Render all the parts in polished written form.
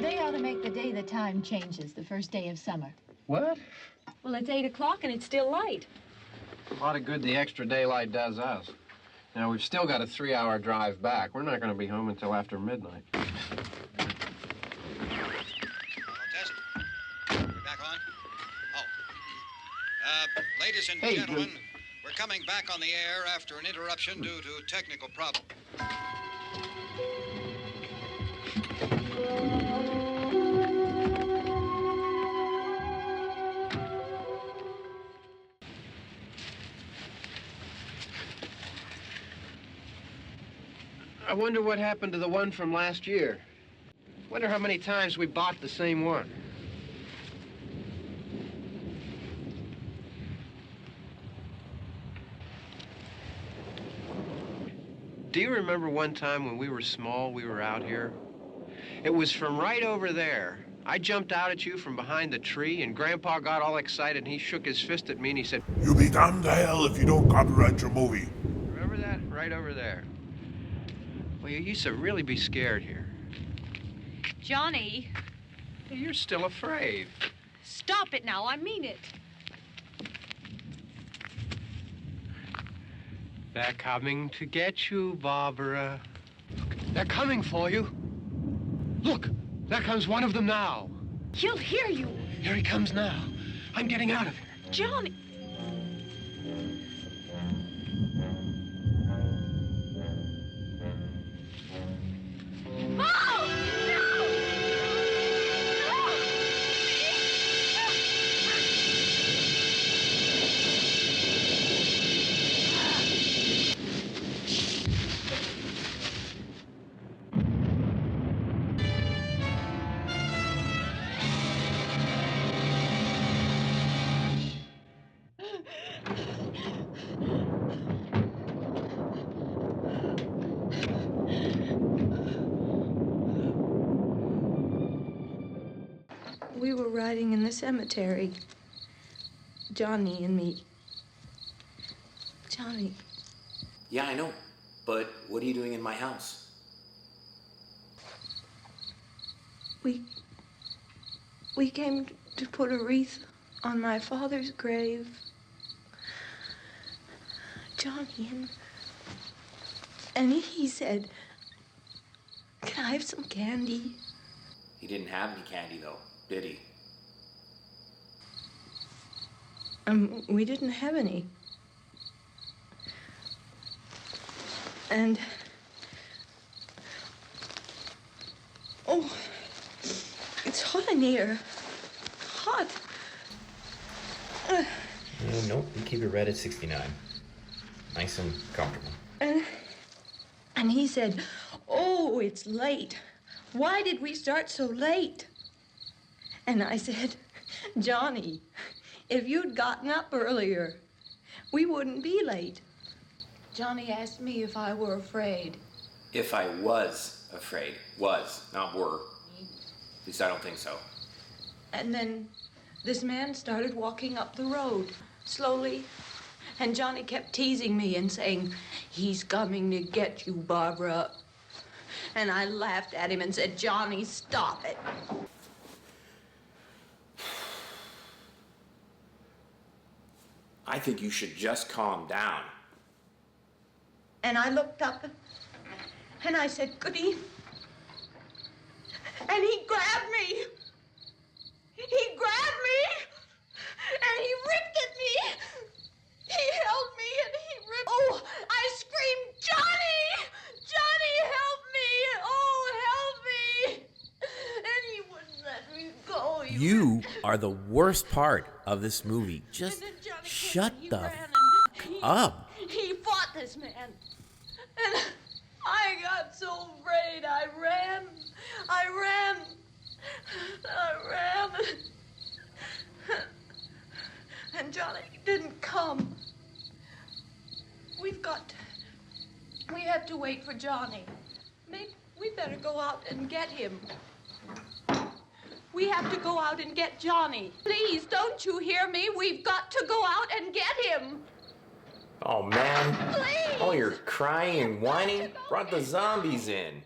They ought to make the day the time changes, the first day of summer. What? Well, it's 8 o'clock and it's still light. A lot of good the extra daylight does us. Now, we've still got a 3-hour drive back. We're not going to be home until after midnight. Test. We're back on? Oh. Ladies and gentlemen, we're coming back on the air after an interruption due to technical problem. I wonder what happened to the one from last year. Wonder how many times we bought the same one. Do you remember one time when we were small, we were out here? It was from right over there. I jumped out at you from behind the tree, and Grandpa got all excited, and he shook his fist at me, and he said, "You'll be damned to hell if you don't copyright your movie." Remember that? Right over there. Well, you used to really be scared here. Johnny. You're still afraid. Stop it now. I mean it. They're coming to get you, Barbara. They're coming for you. Look, there comes one of them now. He'll hear you. Here he comes now. I'm getting out of here. Johnny. We were riding in the cemetery, Johnny and me. Johnny. Yeah, I know, but what are you doing in my house? We came to put a wreath on my father's grave. Johnny, and he said, "Can I have some candy?" He didn't have any candy, though, did he? We didn't have any. And... oh, it's hot in here. Hot. Nope, you keep it red at 69. Nice and comfortable. And he said, "Oh, it's late. Why did we start so late?" And I said, "Johnny, if you'd gotten up earlier, we wouldn't be late." Johnny asked me if I were afraid. If I was afraid. Was, not were. At least I don't think so. And then this man started walking up the road, slowly. And Johnny kept teasing me and saying, "He's coming to get you, Barbara." And I laughed at him and said, "Johnny, stop it." I think you should just calm down. And I looked up and I said, "Goody." And he grabbed me. He grabbed me and he ripped at me. He held me and he ripped. Oh, I screamed, "Johnny! Johnny, help me! Oh, help me!" And he wouldn't let me go. He You are the worst part of this movie. Just shut the f up. He fought this man. And I got so afraid. I ran. And Johnny didn't come. We have to wait for Johnny. Maybe we better go out and get him. We have to go out and get Johnny. Please, don't you hear me? We've got to go out and get him. Oh, man. Please. Oh, you're crying and whining? Brought the zombies in.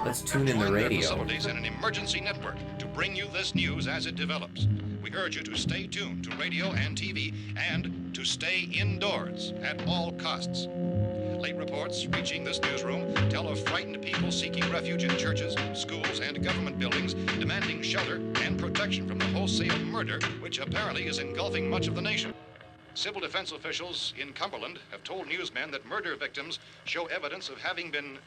Let's tune in the Join their radio. facilities in an emergency network to bring you this news as it develops. We urge you to stay tuned to radio and TV and to stay indoors at all costs. Late reports reaching this newsroom tell of frightened people seeking refuge in churches, schools, and government buildings, demanding shelter and protection from the wholesale murder which apparently is engulfing much of the nation. Civil defense officials in Cumberland have told newsmen that murder victims show evidence of having been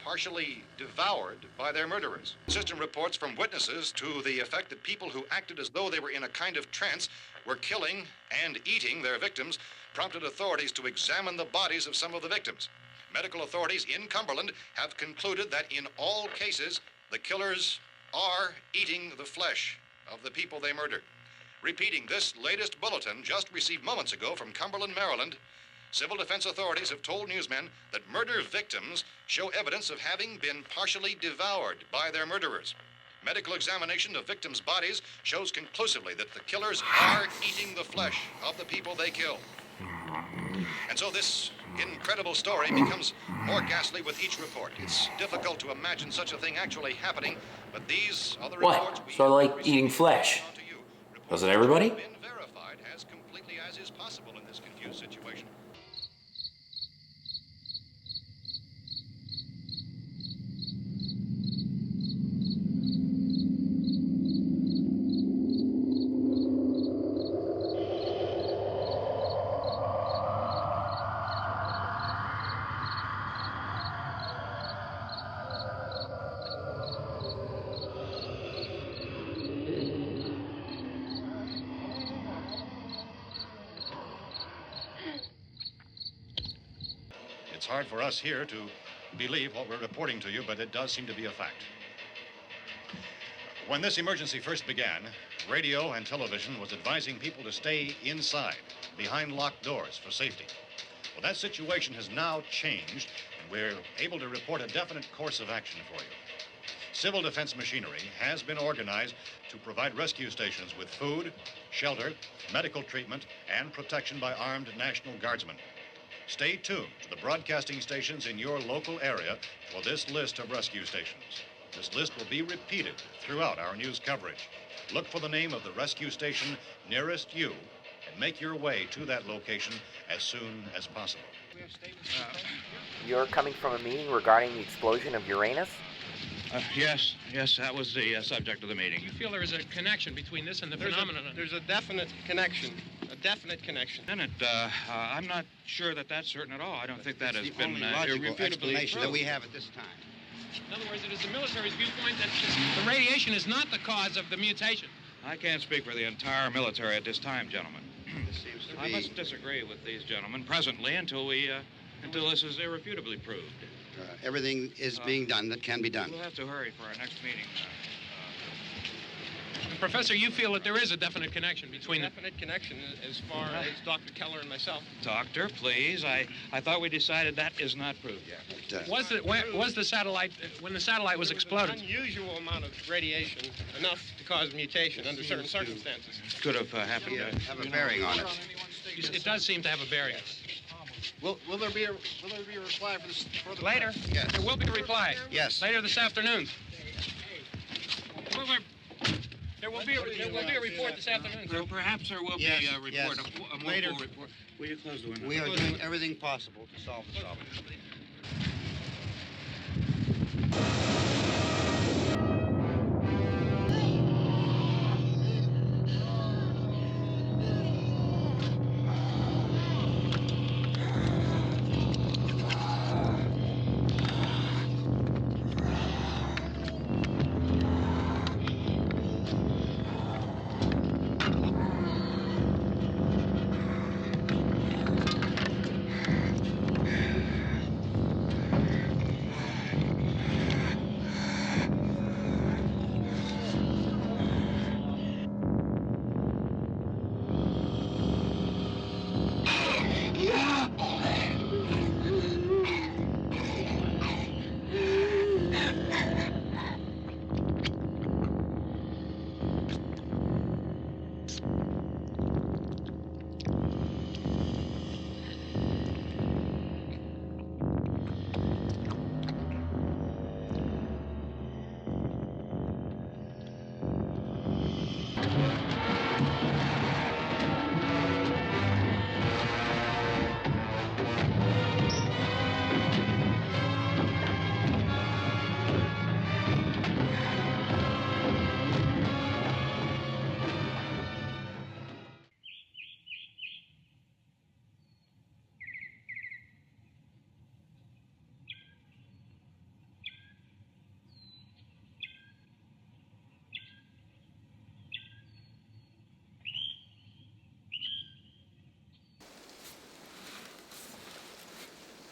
partially devoured by their murderers. Consistent reports from witnesses to the effect that people who acted as though they were in a kind of trance were killing and eating their victims prompted authorities to examine the bodies of some of the victims. Medical authorities in Cumberland have concluded that in all cases, the killers are eating the flesh of the people they murdered. Repeating this latest bulletin just received moments ago from Cumberland, Maryland, civil defense authorities have told newsmen that murder victims show evidence of having been partially devoured by their murderers. Medical examination of victims' bodies shows conclusively that the killers are eating the flesh of the people they kill. And so this incredible story becomes more ghastly with each report. It's difficult to imagine such a thing actually happening, but these are the reports What? we So like received eating flesh? to you. Reports Does it everybody? have been verified as completely as is possible in this confused situation. It's hard for us here to believe what we're reporting to you, but it does seem to be a fact. When this emergency first began, radio and television was advising people to stay inside, behind locked doors for safety. Well, that situation has now changed, and we're able to report a definite course of action for you. Civil defense machinery has been organized to provide rescue stations with food, shelter, medical treatment, and protection by armed National Guardsmen. Stay tuned to the broadcasting stations in your local area for this list of rescue stations. This list will be repeated throughout our news coverage. Look for the name of the rescue station nearest you and make your way to that location as soon as possible. You're coming from a meeting regarding the explosion of Uranus? Yes, that was the subject of the meeting. You feel there is a connection between this and the phenomenon? There's a definite connection. A definite connection. Lieutenant, I'm not sure that that's certain at all. I don't think that has been logical explanation that we proved. have at this time. In other words, it is the military's viewpoint that the radiation is not the cause of the mutation. I can't speak for the entire military at this time, gentlemen. This seems to I be... must disagree with these gentlemen presently until this is irrefutably proved. everything is being done that can be done. We'll have to hurry for our next meeting. Professor, you feel that there is a definite connection between a definite connection as far as Dr. Keller and myself. Doctor, please. I thought we decided that is not proved yet. Was the satellite, when the satellite was exploded? An unusual amount of radiation, enough to cause mutation under certain circumstances. Could have happened. Have a bearing on it. It does seem to have a bearing. Will there be a reply for this? Later? Yes. There will be a reply. Yes. Later this afternoon. There will be a report this afternoon. Perhaps there will be a report, yes. a more Later. full report. Will you close the window? We are doing everything possible to solve the problem.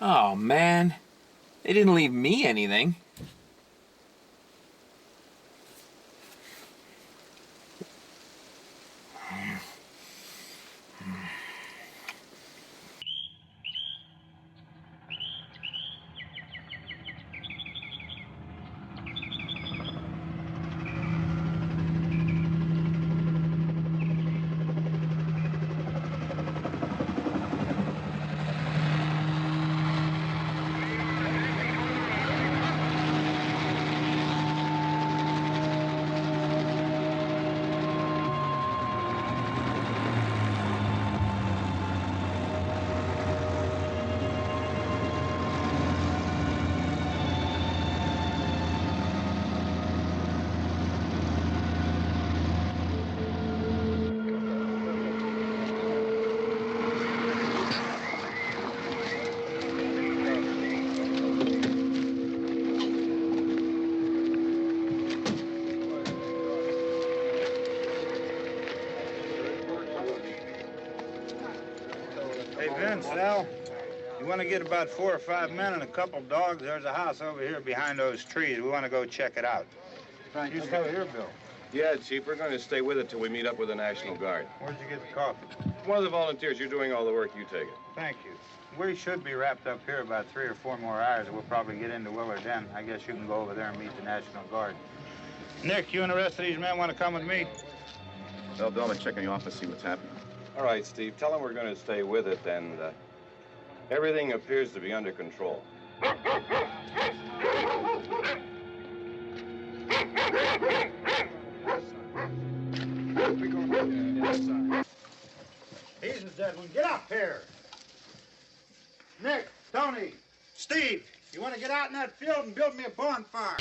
Oh, man. They didn't leave me anything. Sal, you want to get about 4 or 5 men and a couple dogs? There's a house over here behind those trees. We want to go check it out. Right, you stay here, Bill. Yeah, Chief, we're going to stay with it till we meet up with the National Guard. Where'd you get the coffee? One of the volunteers. You're doing all the work. You take it. Thank you. We should be wrapped up here about 3 or 4 more hours, and we'll probably get into Willard then. I guess you can go over there and meet the National Guard. Nick, you and the rest of these men want to come with me? Well, Bill, I'm check in the office, see what's happening. All right, Steve. Tell them we're going to stay with it, and everything appears to be under control. He's the dead one. Get up here. Nick, Tony, Steve, you want to get out in that field and build me a bonfire?